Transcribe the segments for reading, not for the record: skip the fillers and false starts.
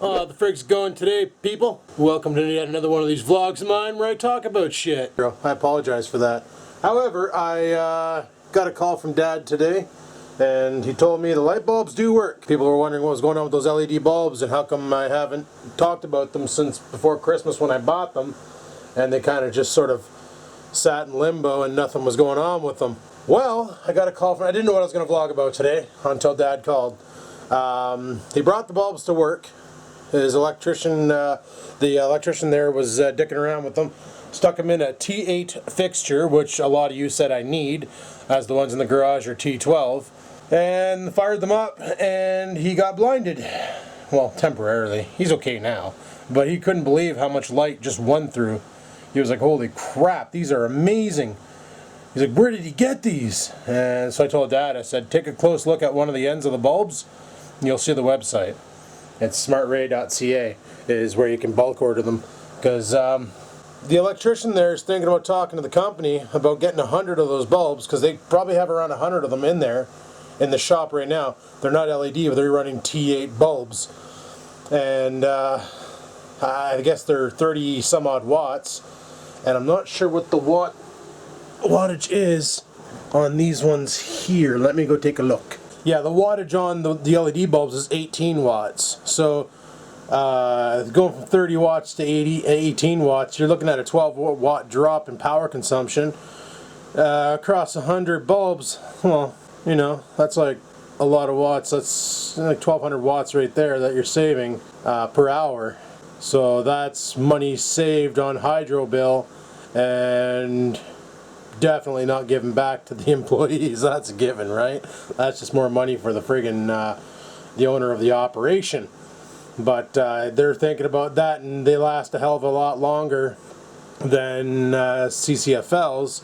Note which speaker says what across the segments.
Speaker 1: The frig's going today, people. Welcome to yet another one of these vlogs of mine where I talk about shit. I apologize for that. However, I got a call from Dad today, and he told me the light bulbs do work. People were wondering what was going on with those LED bulbs and how come I haven't talked about them since before Christmas when I bought them, and they kind of just sort of sat in limbo and nothing was going on with them. Well, I got a call from, I didn't know what I was going to vlog about today until Dad called. He brought the bulbs to work. His electrician, the electrician there was dicking around with them. Stuck them in a T8 fixture, which a lot of you said I need, as the ones in the garage are T12. And fired them up, and he got blinded. Well, temporarily. He's okay now. But he couldn't believe how much light just went through. He was like, holy crap, these are amazing. He's like, where did he get these? And so I told Dad, I said, take a close look at one of the ends of the bulbs, and you'll see the website. It's smartray.ca is where you can bulk order them. Because the electrician there is thinking about talking to the company about getting 100 of those bulbs, because they probably have around 100 of them in there in the shop right now. They're not LED, but they're running T8 bulbs. And I guess they're 30 some odd watts. And I'm not sure what the wattage is on these ones here. Let me go take a look. Yeah, the wattage on the LED bulbs is 18 watts. So going from 30 watts to 18 watts, you're looking at a 12 watt drop in power consumption. Across 100 bulbs, well, you know, that's like a lot of watts. That's like 1200 watts right there that you're saving per hour. So that's money saved on hydro bill, and definitely not given back to the employees. That's a given, right? That's just more money for the friggin' the owner of the operation. But they're thinking about that, and they last a hell of a lot longer than CCFLs,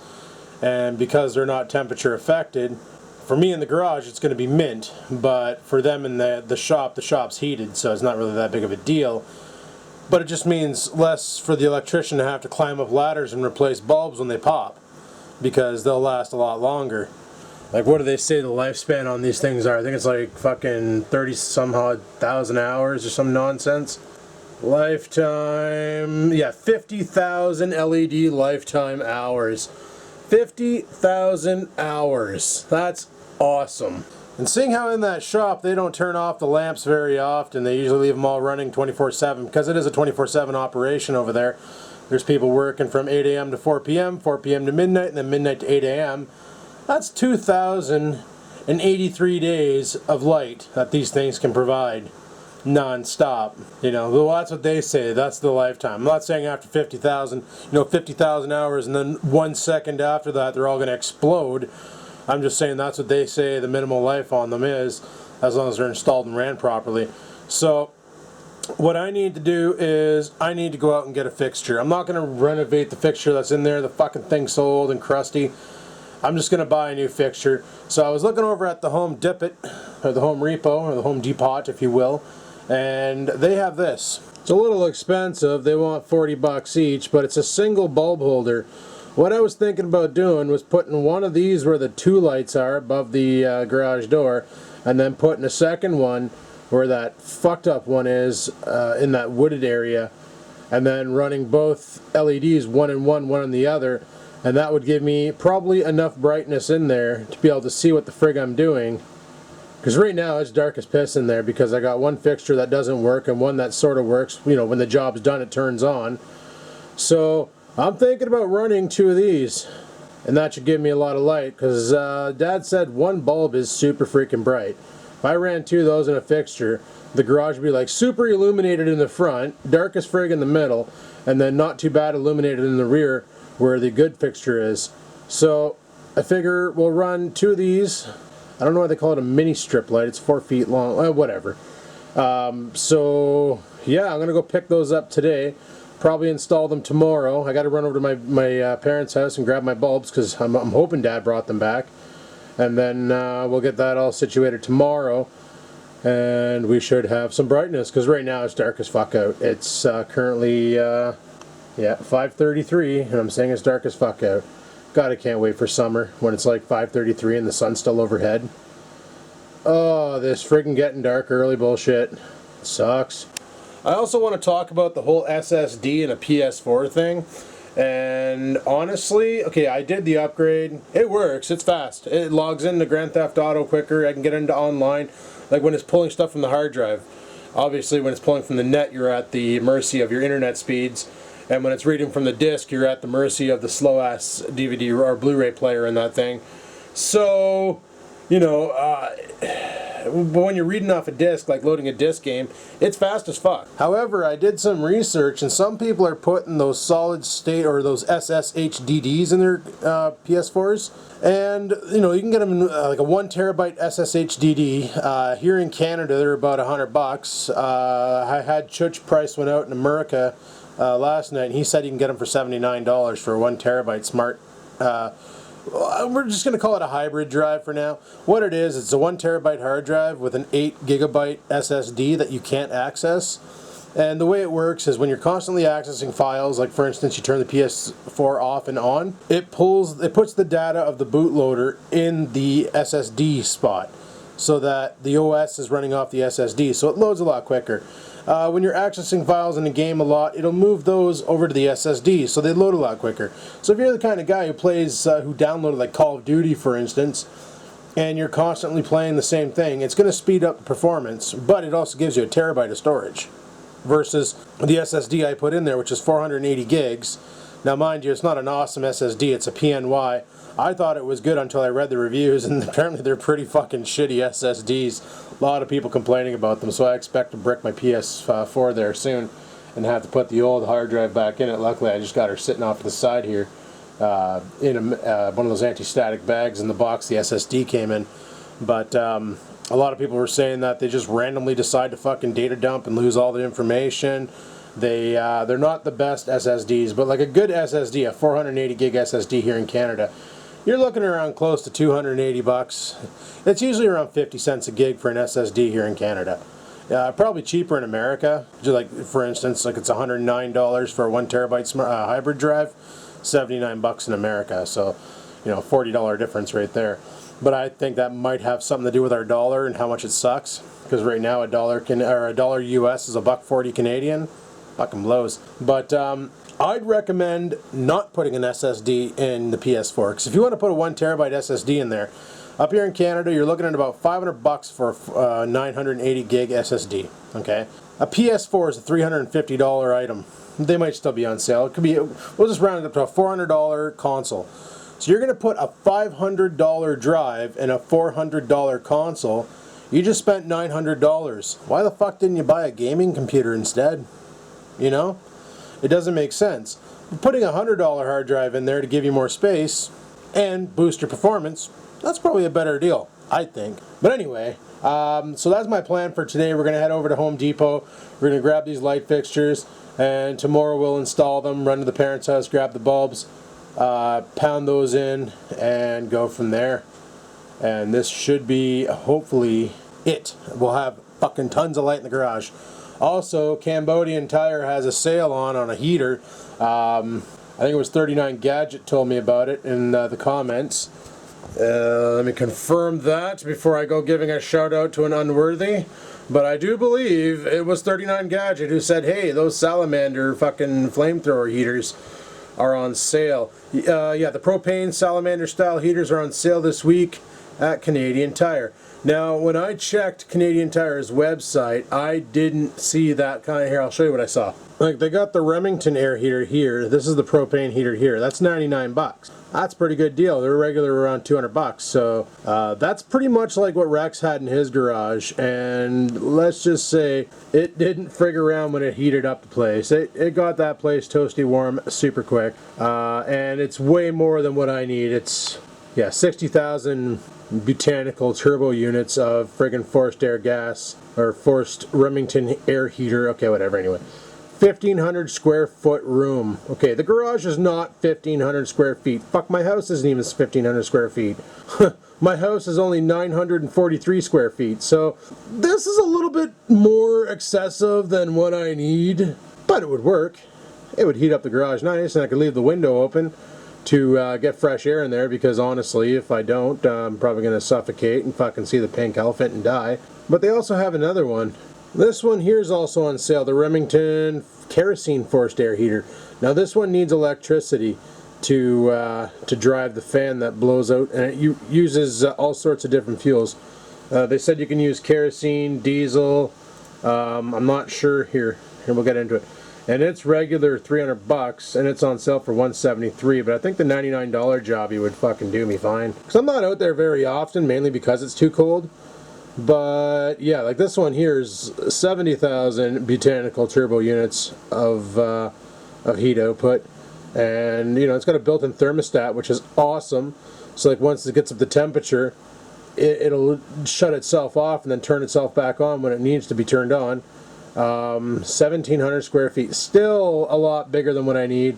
Speaker 1: and because they're not temperature affected. For me in the garage, it's going to be mint, but for them in the shop's heated, so it's not really that big of a deal. But it just means less for the electrician to have to climb up ladders and replace bulbs when they pop, because they'll last a lot longer. Like, what do they say the lifespan on these things are? I think it's like fucking 30 some odd thousand hours or some nonsense. Lifetime, yeah, 50,000 LED lifetime hours. 50,000 hours. That's awesome. And seeing how in that shop they don't turn off the lamps very often, they usually leave them all running 24/7, because it is a 24/7 operation over there. There's people working from 8 a.m. to 4 p.m., 4 p.m. to midnight, and then midnight to 8 a.m. That's 2,083 days of light that these things can provide non-stop. You know, well, that's what they say. That's the lifetime. I'm not saying after 50,000, 50,000 hours and then 1 second after that they're all going to explode. I'm just saying that's what they say the minimal life on them is, as long as they're installed and ran properly. So what I need to do is I need to go out and get a fixture. I'm not going to renovate the fixture that's in there. The fucking thing's so old and crusty. I'm just going to buy a new fixture. So I was looking over at the Home Depot, or the Home Repo, or the Home Depot, if you will, and they have this. It's a little expensive. They want 40 bucks each, but it's a single bulb holder. What I was thinking about doing was putting one of these where the two lights are above the garage door, and then putting a second one where that fucked up one is in that wooded area, and then running both LEDs, one in one, one in the other, and that would give me probably enough brightness in there to be able to see what the frig I'm doing. Because right now it's dark as piss in there, because I got one fixture that doesn't work and one that sort of works. You know, when the job's done it turns on. So I'm thinking about running two of these, and that should give me a lot of light, because Dad said one bulb is super freaking bright. If I ran two of those in a fixture, the garage would be like super illuminated in the front, dark as frig in the middle, and then not too bad illuminated in the rear where the good fixture is. So I figure we'll run two of these. I don't know why they call it a mini strip light. It's 4 feet long. Whatever. So yeah, I'm gonna go pick those up today. Probably install them tomorrow. I got to run over to my parents' house and grab my bulbs, because I'm hoping Dad brought them back. And then we'll get that all situated tomorrow, and we should have some brightness, because right now it's dark as fuck out. It's currently 5:33, and I'm saying it's dark as fuck out. God, I can't wait for summer when it's like 5:33 and the sun's still overhead. Oh, this friggin' getting dark early bullshit. Sucks. I also want to talk about the whole SSD and a PS4 thing. And honestly, okay, I did the upgrade. It works. It's fast. It logs into Grand Theft Auto quicker. I can get into online. Like when it's pulling stuff from the hard drive. Obviously, when it's pulling from the net, you're at the mercy of your internet speeds. And when it's reading from the disc, you're at the mercy of the slow-ass DVD or Blu-ray player in that thing. So, you know, but when you're reading off a disc, like loading a disc game, it's fast as fuck. However, I did some research, and some people are putting those solid state or those SSHDDs in their PS4s. And, you know, you can get them in like a 1 terabyte SSHDD. Here in Canada, they're about $100. I had Chuch price went out in America last night, and he said you can get them for $79 for a 1 terabyte smart. We're just going to call it a hybrid drive for now. What it is, it's a 1 terabyte hard drive with an 8 gigabyte SSD that you can't access. And the way it works is when you're constantly accessing files, like for instance you turn the PS4 off and on, it puts the data of the bootloader in the SSD spot so that the OS is running off the SSD, so it loads a lot quicker. When you're accessing files in a game a lot, it'll move those over to the SSD, so they load a lot quicker. So if you're the kind of guy who plays, who downloaded like Call of Duty, for instance, and you're constantly playing the same thing, it's going to speed up the performance, but it also gives you a terabyte of storage. Versus the SSD I put in there, which is 480 gigs. Now mind you, it's not an awesome SSD, it's a PNY. I thought it was good until I read the reviews, and apparently they're pretty fucking shitty SSDs. A lot of people complaining about them, so I expect to brick my PS4 there soon and have to put the old hard drive back in it. Luckily, I just got her sitting off to the side here in one of those anti-static bags in the box the SSD came in. But a lot of people were saying that they just randomly decide to fucking data dump and lose all the information. They're not the best SSDs, but like a good SSD, a 480 gig SSD here in Canada, you're looking around close to $280. It's usually around 50 cents a gig for an SSD here in Canada. Probably cheaper in America. Just like for instance, like it's $109 for a 1 terabyte hybrid drive, $79 in America. So, you know, $40 difference right there. But I think that might have something to do with our dollar and how much it sucks. Because right now a dollar US is $1.40 Canadian. Fucking blows. But I'd recommend not putting an SSD in the PS4. Because if you want to put a 1 terabyte SSD in there, up here in Canada you're looking at about $500 for a 980 gig SSD. Okay, a PS4 is a $350 item. They might still be on sale. It could be. We'll just round it up to a $400 console. So you're going to put a $500 drive in a $400 console. You just spent $900. Why the fuck didn't you buy a gaming computer instead? You know? It doesn't make sense. Putting a $100 hard drive in there to give you more space and boost your performance, that's probably a better deal, I think. But anyway, so that's my plan for today. We're going to head over to Home Depot. We're going to grab these light fixtures, and tomorrow we'll install them, run to the parents' house, grab the bulbs, pound those in, and go from there. And this should be hopefully it. We'll have fucking tons of light in the garage. Also, Cambodian Tire has a sale on a heater. I think it was 39 Gadget told me about it in the comments. Let me confirm that before I go giving a shout out to an unworthy. But I do believe it was 39 Gadget who said, hey, those salamander fucking flamethrower heaters are on sale. Yeah, the propane salamander style heaters are on sale this week at Canadian Tire. Now, when I checked Canadian Tire's website, I didn't see that kind of here. I'll show you what I saw. Like, they got the Remington air heater here. This is the propane heater here. That's $99. That's a pretty good deal. They're regular around $200. So, that's pretty much like what Rex had in his garage. And let's just say it didn't frig around when it heated up the place. It got that place toasty warm super quick. And it's way more than what I need. It's, yeah, 60,000 botanical turbo units of friggin' forced air gas, or forced Remington air heater. Okay, whatever, anyway. 1,500 square foot room. Okay, the garage is not 1,500 square feet. Fuck, my house isn't even 1,500 square feet. My house is only 943 square feet, so this is a little bit more excessive than what I need, but it would work. It would heat up the garage nice, and I could leave the window open to get fresh air in there, because honestly, if I don't, I'm probably going to suffocate and fucking see the pink elephant and die. But they also have another one. This one here is also on sale, the Remington kerosene forced air heater. Now this one needs electricity to drive the fan that blows out, and it uses all sorts of different fuels. They said you can use kerosene, diesel, I'm not sure, here we'll get into it. And it's regular $300 and it's on sale for $173, but I think the $99 jobby would fucking do me fine. Because I'm not out there very often, mainly because it's too cold. But yeah, like this one here is 70,000 botanical turbo units of heat output. And you know, it's got a built-in thermostat, which is awesome. So like once it gets up the temperature, it'll shut itself off and then turn itself back on when it needs to be turned on. 1,700 square feet, still a lot bigger than what I need,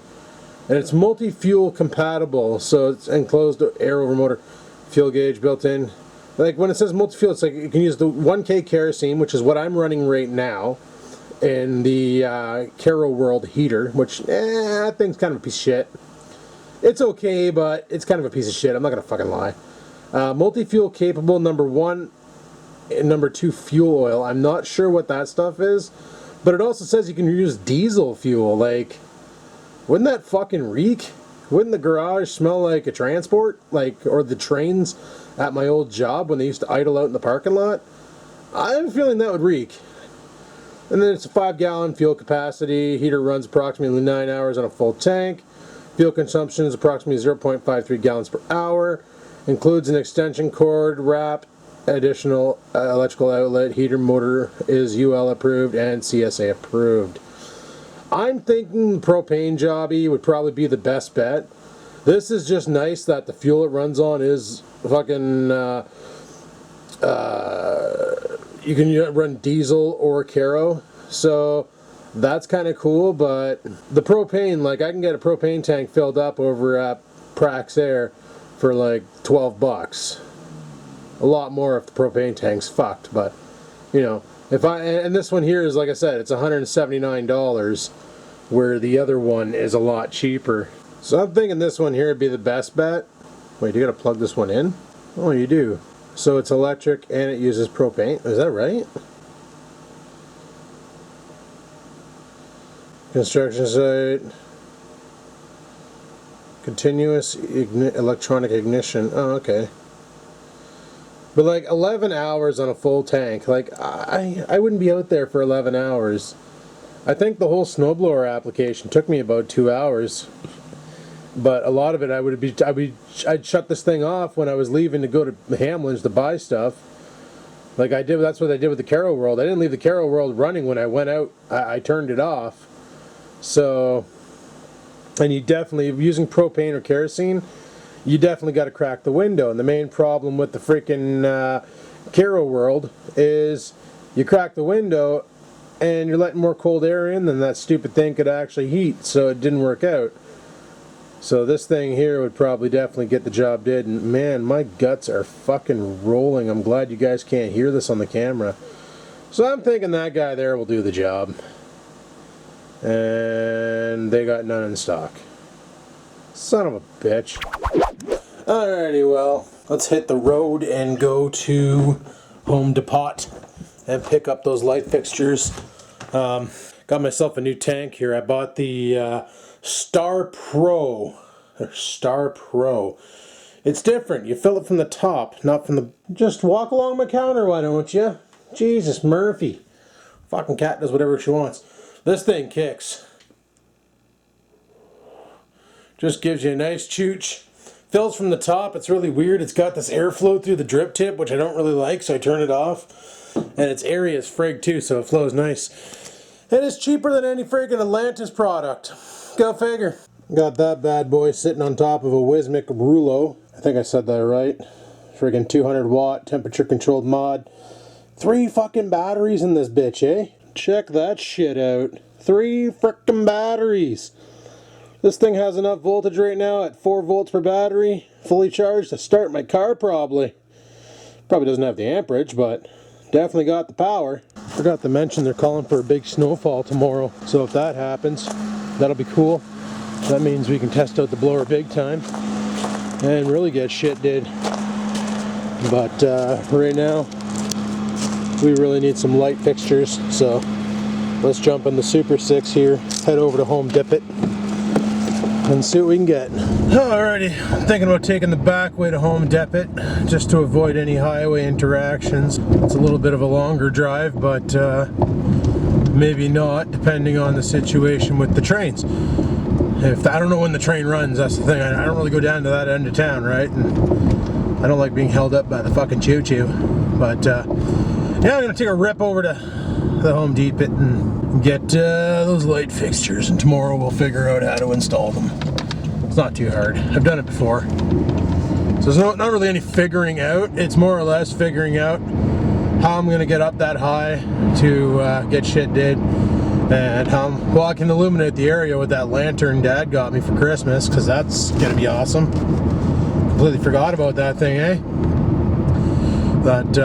Speaker 1: and it's multi-fuel compatible, so it's enclosed air over motor, fuel gauge built in. Like when it says multi-fuel, it's like you can use the 1K kerosene, which is what I'm running right now, in the Caro World heater, which that thing's kind of a piece of shit. It's okay, but it's kind of a piece of shit, I'm not gonna fucking lie. Multi-fuel capable, number 1 and number 2 fuel oil. I'm not sure what that stuff is, but it also says you can use diesel fuel. Like, wouldn't that fucking reek? Wouldn't the garage smell like a transport? Like, or the trains at my old job when they used to idle out in the parking lot? I have a feeling that would reek. And then it's a 5-gallon fuel capacity. Heater runs approximately 9 hours on a full tank. Fuel consumption is approximately 0.53 gallons per hour. Includes an extension cord wrap, additional electrical outlet. Heater motor is UL approved and CSA approved. I'm thinking propane jobby would probably be the best bet. This is just nice that the fuel it runs on is fucking you can run diesel or Caro, so that's kind of cool. But the propane, like I can get a propane tank filled up over at Praxair for like $12. A lot more if the propane tank's fucked, but you know, and this one here is, like I said, it's $179, where the other one is a lot cheaper. So I'm thinking this one here would be the best bet. Wait, you gotta plug this one in? Oh, you do. So it's electric and it uses propane. Is that right? Construction site. Continuous electronic ignition. Oh, okay. But like 11 hours on a full tank, like I wouldn't be out there for 11 hours. I think the whole snowblower application took me about 2 hours. But a lot of it I'd shut this thing off when I was leaving to go to Hamlin's to buy stuff. Like I did, that's what I did with the Caro World. I didn't leave the Caro World running when I went out. I turned it off. So, and you definitely, using propane or kerosene, you definitely got to crack the window. And the main problem with the freaking Caro World is you crack the window and you're letting more cold air in than that stupid thing could actually heat, so it didn't work out. So this thing here would probably definitely get the job did. And man, my guts are fucking rolling. I'm glad you guys can't hear this on the camera. So I'm thinking that guy there will do the job. And they got none in stock. Son of a bitch. Alrighty, well, let's hit the road and go to Home Depot and pick up those light fixtures. Got myself a new tank here. I bought the Star Pro. It's different. You fill it from the top, not from the... Just walk along my counter, why don't you? Jesus, Murphy. Fucking cat does whatever she wants. This thing kicks. Just gives you a nice chooch. Fills from the top. It's really weird. It's got this airflow through the drip tip, which I don't really like, so I turn it off. And it's airy as frig too, so it flows nice. And it's cheaper than any friggin' Atlantis product. Go figure. Got that bad boy sitting on top of a Wismic Rulo. I think I said that right. Friggin' 200 watt temperature controlled mod. 3 fucking batteries in this bitch, eh? Check that shit out. 3 frickin' batteries. This thing has enough voltage right now at 4 volts per battery, fully charged, to start my car probably. Probably doesn't have the amperage, but definitely got the power. Forgot to mention they're calling for a big snowfall tomorrow. So if that happens, that'll be cool. That means we can test out the blower big time and really get shit did. But right now, we really need some light fixtures, so let's jump in the Super 6 here, head over to Home Depot, and see what we can get. Alrighty, I'm thinking about taking the back way to Home Depot, just to avoid any highway interactions. It's a little bit of a longer drive, but maybe not, depending on the situation with the trains. I don't know when the train runs, that's the thing. I don't really go down to that end of town, right? And I don't like being held up by the fucking choo-choo. But yeah, I'm gonna take a rip over to the Home Depot and get those light fixtures, and tomorrow we'll figure out how to install them. It's not too hard. I've done it before. So there's not really any figuring out. It's more or less figuring out how I'm gonna get up that high to get shit did. And well, I can illuminate the area with that lantern Dad got me for Christmas, because that's gonna be awesome. Completely forgot about that thing, eh? That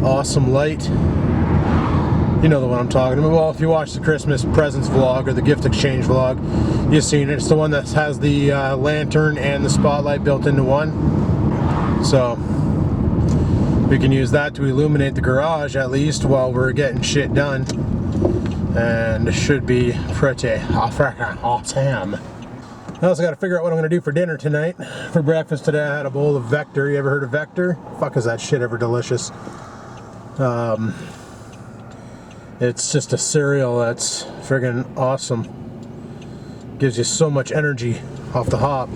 Speaker 1: awesome light. You know the one I'm talking about. Well, if you watch the Christmas presents vlog or the gift exchange vlog, you've seen it. It's the one that has the lantern and the spotlight built into one. So we can use that to illuminate the garage at least while we're getting shit done. And it should be pretty awesome. I also got to figure out what I'm going to do for dinner tonight. For breakfast today I had a bowl of Vector. You ever heard of Vector? Fuck, is that shit ever delicious. It's just a cereal that's friggin' awesome. Gives you so much energy off the hop.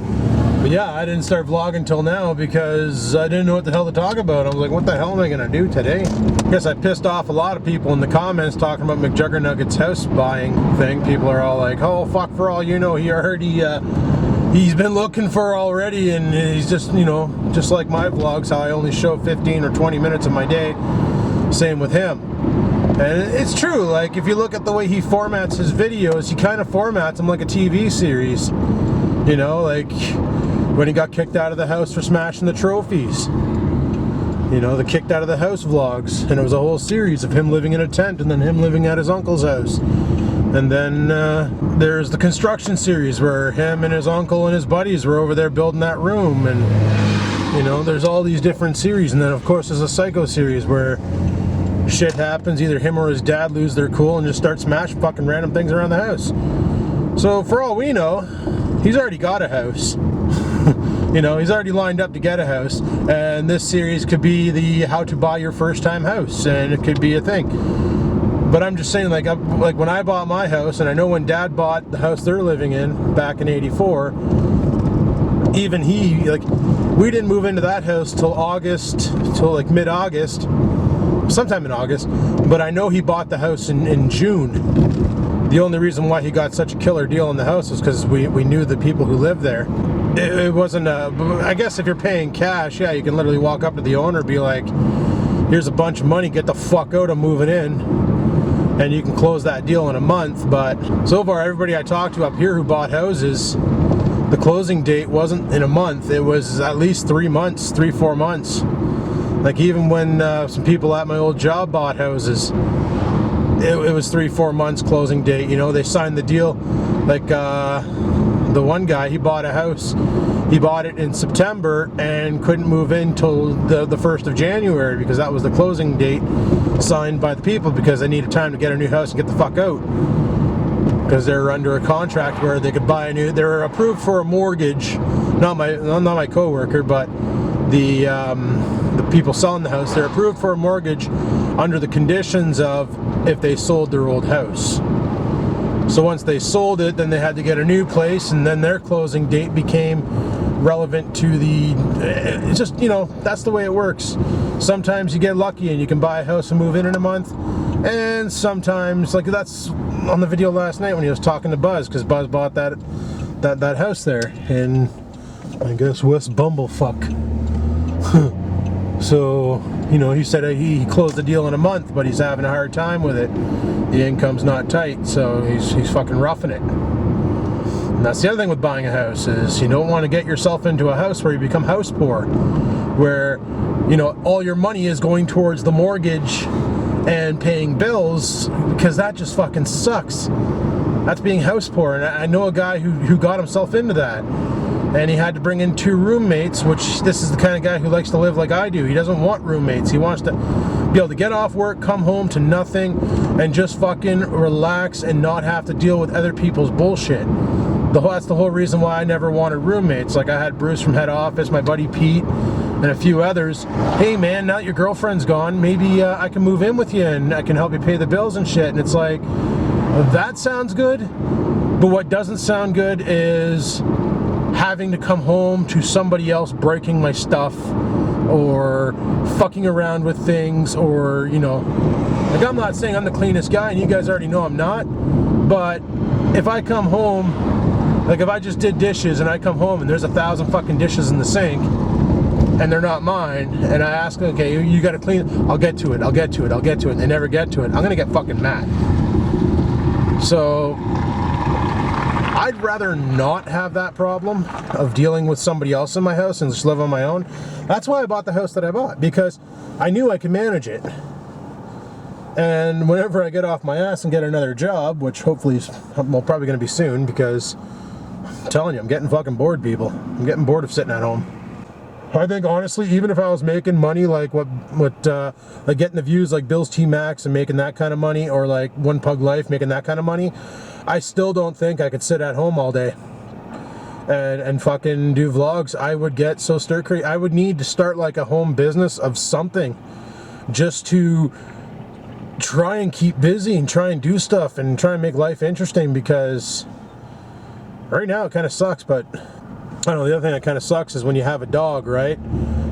Speaker 1: But yeah, I didn't start vlogging till now because I didn't know what the hell to talk about. I was like, what the hell am I gonna do today? I guess I pissed off a lot of people in the comments talking about McJuggernugget's house buying thing. People are all like, oh fuck, for all you know, he's been looking for already, and he's just, you know, just like my vlogs, how I only show 15 or 20 minutes of my day. Same with him. And it's true, like if you look at the way he formats his videos, he kind of formats them like a TV series. You know, like when he got kicked out of the house for smashing the trophies. You know, the kicked out of the house vlogs. And it was a whole series of him living in a tent and then him living at his uncle's house. And then there's the construction series where him and his uncle and his buddies were over there building that room. And, you know, there's all these different series. And then, of course, there's a Psycho series where shit happens. Either him or his dad lose their cool and just start smashing fucking random things around the house. So, for all we know, he's already got a house. You know, he's already lined up to get a house, and this series could be the how to buy your first time house, and it could be a thing. But I'm just saying, like when I bought my house, and I know when Dad bought the house they're living in back in '84, even he, like, we didn't move into that house till like mid-August, sometime in August, but I know he bought the house in June. The only reason why he got such a killer deal on the house was because we knew the people who lived there. It wasn't I guess if you're paying cash, yeah, you can literally walk up to the owner and be like, here's a bunch of money, get the fuck out, I'm moving in. And you can close that deal in a month. But so far, everybody I talked to up here who bought houses, the closing date wasn't in a month. It was at least 3 months, 3-4 months. Like even when some people at my old job bought houses, it was 3-4 months closing date. You know, they signed the deal. Like the one guy, he bought a house. He bought it in September and couldn't move in till the 1st of January because that was the closing date signed by the people because they needed time to get a new house and get the fuck out. Because they're under a contract where they could buy a new. They're approved for a mortgage. Not my coworker, but the people selling the house. They're approved for a mortgage under the conditions of if they sold their old house. So once they sold it, then they had to get a new place, and then their closing date became relevant to the. It's just, you know, that's the way it works. Sometimes you get lucky and you can buy a house and move in a month, and sometimes, like that's on the video last night when he was talking to Buzz, because Buzz bought that house there in, I guess, West Bumblefuck. So, you know, he said he closed the deal in a month, but he's having a hard time with it. The income's not tight, so he's fucking roughing it. And that's the other thing with buying a house is you don't want to get yourself into a house where you become house poor, where, you know, all your money is going towards the mortgage and paying bills, because that just fucking sucks. That's being house poor, and I know a guy who got himself into that. And he had to bring in 2 roommates, which this is the kind of guy who likes to live like I do. He doesn't want roommates. He wants to be able to get off work, come home to nothing, and just fucking relax and not have to deal with other people's bullshit. That's the whole reason why I never wanted roommates. Like I had Bruce from head office, my buddy Pete, and a few others. Hey man, now that your girlfriend's gone, maybe I can move in with you and I can help you pay the bills and shit. And it's like, that sounds good, but what doesn't sound good is having to come home to somebody else breaking my stuff or fucking around with things, or, you know, like I'm not saying I'm the cleanest guy, and you guys already know I'm not, but if I come home, like if I just did dishes and I come home and there's 1,000 fucking dishes in the sink and they're not mine, and I ask, okay, you gotta clean, I'll get to it, and they never get to it, I'm gonna get fucking mad. So I'd rather not have that problem of dealing with somebody else in my house and just live on my own. That's why I bought the house that I bought, because I knew I could manage it. And whenever I get off my ass and get another job, which hopefully is, well, probably going to be soon, because I'm telling you, I'm getting fucking bored, people. I'm getting bored of sitting at home. I think honestly, even if I was making money like what like getting the views like Bill's T-Max and making that kind of money, or like One Pug Life making that kind of money, I still don't think I could sit at home all day and fucking do vlogs. I would get so stir crazy. I would need to start like a home business of something just to try and keep busy and try and do stuff and try and make life interesting, because right now it kind of sucks. But I don't know, the other thing that kind of sucks is when you have a dog, right?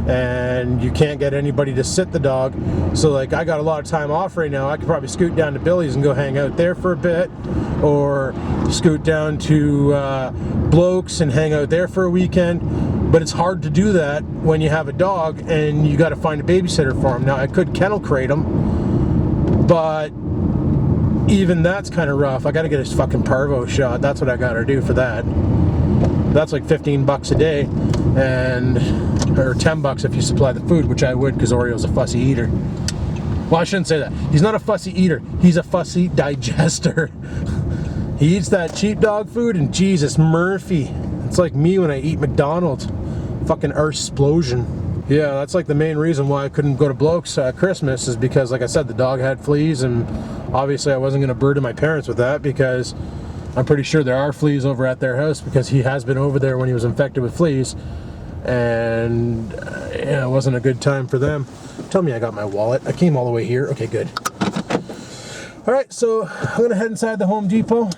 Speaker 1: And you can't get anybody to sit the dog. So like I got a lot of time off right now. I could probably scoot down to Billy's and go hang out there for a bit, or scoot down to Bloke's and hang out there for a weekend. But it's hard to do that when you have a dog and you got to find a babysitter for him. Now I could kennel crate him, but even that's kind of rough. I got to get his fucking parvo shot. That's what I got to do for that. That's like 15 bucks a day, and or 10 bucks if you supply the food, which I would, because Oreo's a fussy eater. Well, I shouldn't say that. He's not a fussy eater. He's a fussy digester. He eats that cheap dog food, and Jesus Murphy. It's like me when I eat McDonald's. Fucking explosion. Yeah, that's like the main reason why I couldn't go to Bloke's at Christmas, is because, like I said, the dog had fleas, and obviously I wasn't going to burden my parents with that, because I'm pretty sure there are fleas over at their house, because he has been over there when he was infected with fleas, and yeah, it wasn't a good time for them. Tell me I got my wallet. I came all the way here. Okay, good. Alright, so I'm going to head inside the Home Depot.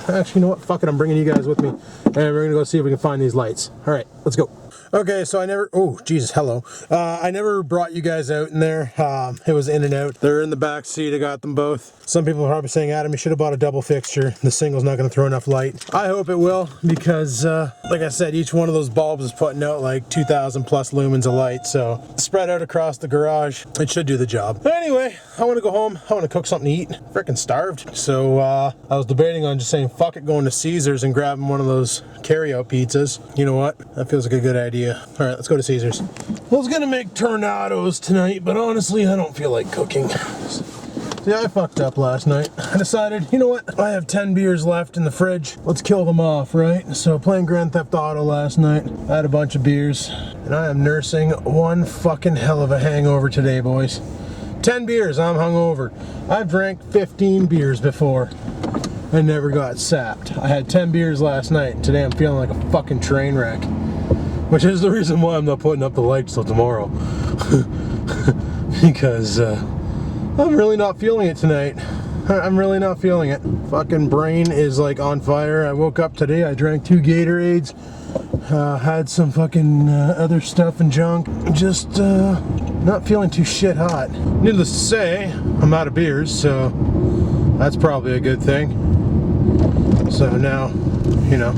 Speaker 1: Actually, you know what? Fuck it, I'm bringing you guys with me, and we're going to go see if we can find these lights. Alright, let's go. Okay, so I never, oh, Jesus, hello. I never brought you guys out in there. It was in and out. They're in the back seat. I got them both. Some people are probably saying, Adam, you should have bought a double fixture. The single's not going to throw enough light. I hope it will, because, like I said, each one of those bulbs is putting out like 2,000 plus lumens of light. So spread out across the garage, it should do the job. But anyway, I want to go home. I want to cook something to eat. Freaking starved. So I was debating on just saying, fuck it, going to Caesars and grabbing one of those carry-out pizzas. You know what? That feels like a good idea. All right, let's go to Caesars. I was gonna make tornadoes tonight, but honestly, I don't feel like cooking. See, I fucked up last night. I decided, you know what? I have 10 beers left in the fridge. Let's kill them off, right? So playing Grand Theft Auto last night, I had a bunch of beers, and I am nursing one fucking hell of a hangover today, boys. 10 beers, I'm hungover. I've drank 15 beers before. I never got sapped. I had 10 beers last night, and today I'm feeling like a fucking train wreck. Which is the reason why I'm not putting up the lights till tomorrow. Because I'm really not feeling it tonight. I'm really not feeling it. Fucking brain is like on fire. I woke up today, I drank 2 Gatorades, had some fucking other stuff and junk. Just not feeling too shit hot. Needless to say, I'm out of beers, so that's probably a good thing. So now, you know,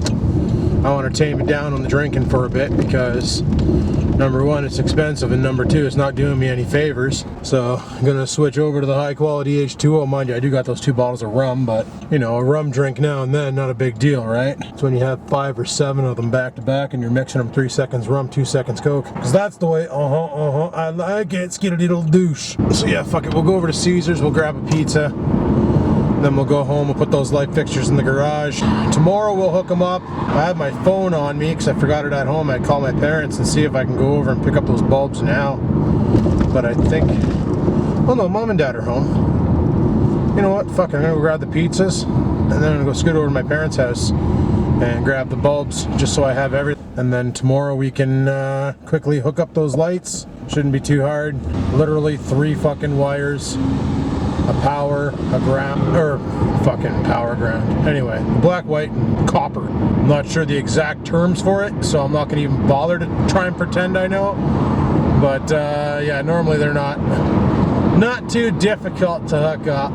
Speaker 1: I want to tame it down on the drinking for a bit, because number one, it's expensive, and number two, it's not doing me any favors. So I'm going to switch over to the high quality H2O. Mind you, I do got those 2 bottles of rum, but you know, a rum drink now and then, not a big deal, right? It's when you have 5 or 7 of them back to back and you're mixing them 3 seconds rum, 2 seconds Coke. Because that's the way, I like it, skiddle douche. So yeah, fuck it, we'll go over to Caesars, we'll grab a pizza. Then we'll go home, we'll put those light fixtures in the garage. Tomorrow we'll hook them up. I have my phone on me because I forgot it at home. I'd call my parents and see if I can go over and pick up those bulbs now. But I think Well, no, Mom and Dad are home. You know what? Fuck it, I'm gonna go grab the pizzas, and then I'm gonna go scoot over to my parents' house and grab the bulbs, just so I have everything. And then tomorrow we can quickly hook up those lights. Shouldn't be too hard. Literally 3 fucking wires. A power, a ground, or fucking power ground. Anyway, black, white, and copper. I'm not sure the exact terms for it, so I'm not gonna even bother to try and pretend I know. But yeah, normally they're not too difficult to hook up.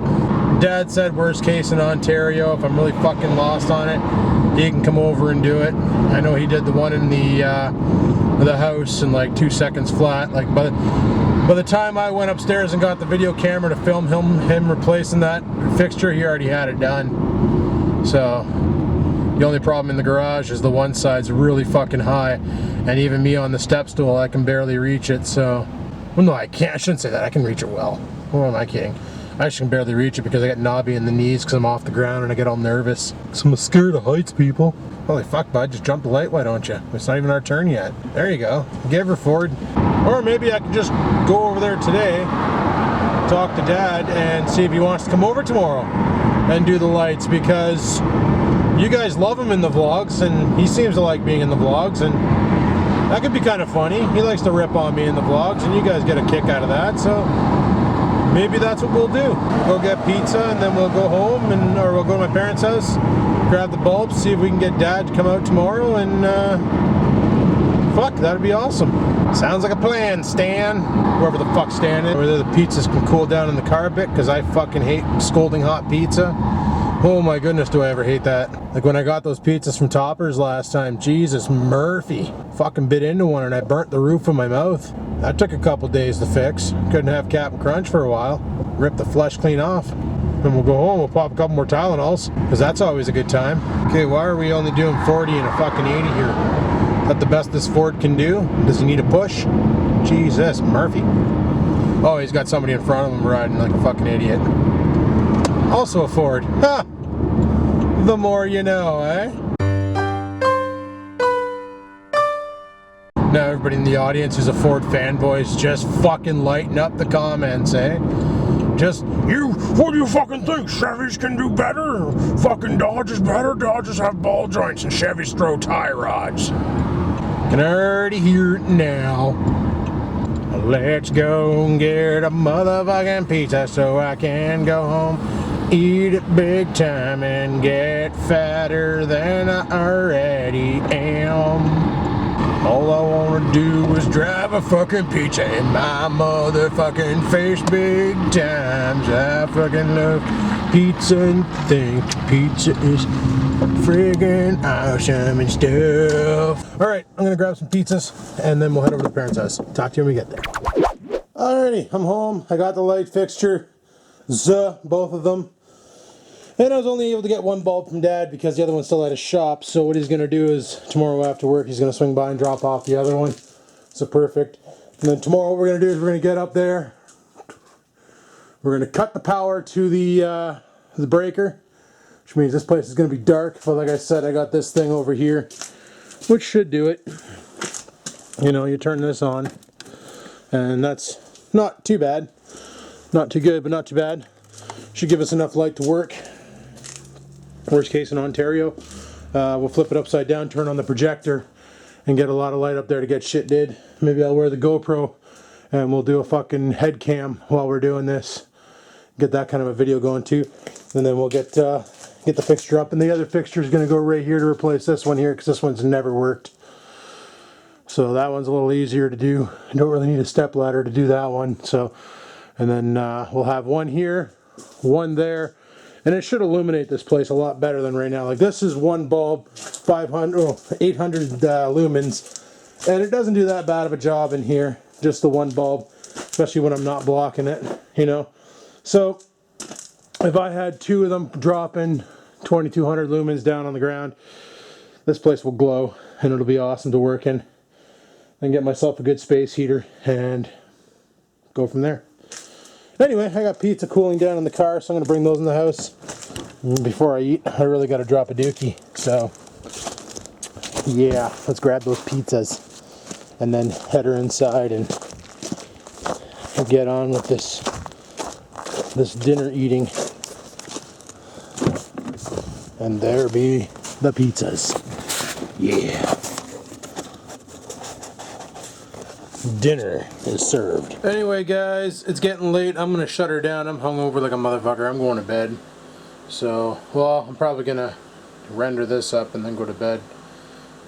Speaker 1: Dad said worst case in Ontario, if I'm really fucking lost on it, he can come over and do it. I know he did the one in the house in like 2 seconds flat. Like by the time I went upstairs and got the video camera to film him replacing that fixture, he already had it done. So the only problem in the garage is the one side's really fucking high, and even me on the step stool, I can barely reach it. So, well, no, I can't. I shouldn't say that. I can reach it well. Who am I kidding? I just can barely reach it because I get knobby in the knees because I'm off the ground and I get all nervous. Because I'm scared of heights, people. Holy fuck, bud, just jump the light, why don't you? It's not even our turn yet. There you go. Give her Ford. Or maybe I could just go over there today, talk to Dad, and see if he wants to come over tomorrow and do the lights, because you guys love him in the vlogs and he seems to like being in the vlogs, and that could be kind of funny. He likes to rip on me in the vlogs and you guys get a kick out of that, so maybe that's what we'll do. We'll go get pizza and then we'll go home, or we'll go to my parents' house, grab the bulbs, see if we can get Dad to come out tomorrow, and fuck, that'd be awesome. Sounds like a plan, Stan. Whoever the fuck Stan is. Whether the pizzas can cool down in the car a bit, because I fucking hate scalding hot pizza. Oh my goodness, do I ever hate that. Like when I got those pizzas from Toppers last time, Jesus Murphy. Fucking bit into one and I burnt the roof of my mouth. That took a couple days to fix. Couldn't have Cap'n Crunch for a while. Ripped the flesh clean off. Then we'll go home, we'll pop a couple more Tylenols, because that's always a good time. Okay, why are we only doing 40 and a fucking 80 here? Is that the best this Ford can do? Does he need a push? Jesus Murphy. Oh, he's got somebody in front of him riding like a fucking idiot. Also a Ford. Ha! The more you know, eh? Now everybody in the audience who's a Ford fanboy is just fucking lighting up the comments, eh? Just, what do you fucking think? Chevys can do better? Fucking Dodge is better? Dodges have ball joints and Chevys throw tie rods. Can already hear it now. Let's go and get a motherfucking pizza so I can go home, eat it big time, and get fatter than I already am. All I wanna do is drive a fucking pizza in my motherfucking face big times. I fucking love pizza and think pizza is friggin' awesome and stuff. Alright, I'm gonna grab some pizzas and then we'll head over to the parents' house. Talk to you when we get there. Alrighty, I'm home. I got the light fixture. Both of them. And I was only able to get one bulb from Dad because the other one's still at his shop. So what he's going to do is tomorrow after work, he's going to swing by and drop off the other one. So perfect. And then tomorrow what we're going to do is we're going to get up there. We're going to cut the power to the breaker, which means this place is going to be dark. But like I said, I got this thing over here, which should do it. You know, you turn this on, and that's not too bad. Not too good, but not too bad. Should give us enough light to work. Worst case in Ontario, we'll flip it upside down, turn on the projector, and get a lot of light up there to get shit did. Maybe I'll wear the GoPro and we'll do a fucking head cam while we're doing this. Get that kind of a video going too. And then we'll get the fixture up. And the other fixture is going to go right here to replace this one here because this one's never worked. So that one's a little easier to do. I don't really need a step ladder to do that one. So, and then we'll have one here, one there. And it should illuminate this place a lot better than right now. Like this is one bulb, 800 lumens, and it doesn't do that bad of a job in here. Just the one bulb, especially when I'm not blocking it, you know. So if I had two of them dropping 2200 lumens down on the ground, this place will glow and it'll be awesome to work in. Then get myself a good space heater and go from there. Anyway, I got pizza cooling down in the car, so I'm going to bring those in the house. Before I eat, I really got to drop a dookie. So, yeah, let's grab those pizzas and then head her inside and get on with this this dinner eating. And there be the pizzas. Yeah. Dinner is served. Anyway, guys, it's getting late. I'm gonna shut her down. I'm hungover like a motherfucker. I'm going to bed. So, well, I'm probably gonna render this up and then go to bed.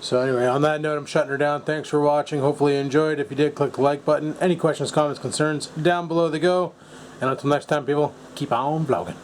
Speaker 1: So anyway, on that note, I'm shutting her down. Thanks for watching. Hopefully you enjoyed. If you did, click the like button. Any questions, comments, concerns, down below they go. And until next time, people, keep on vlogging.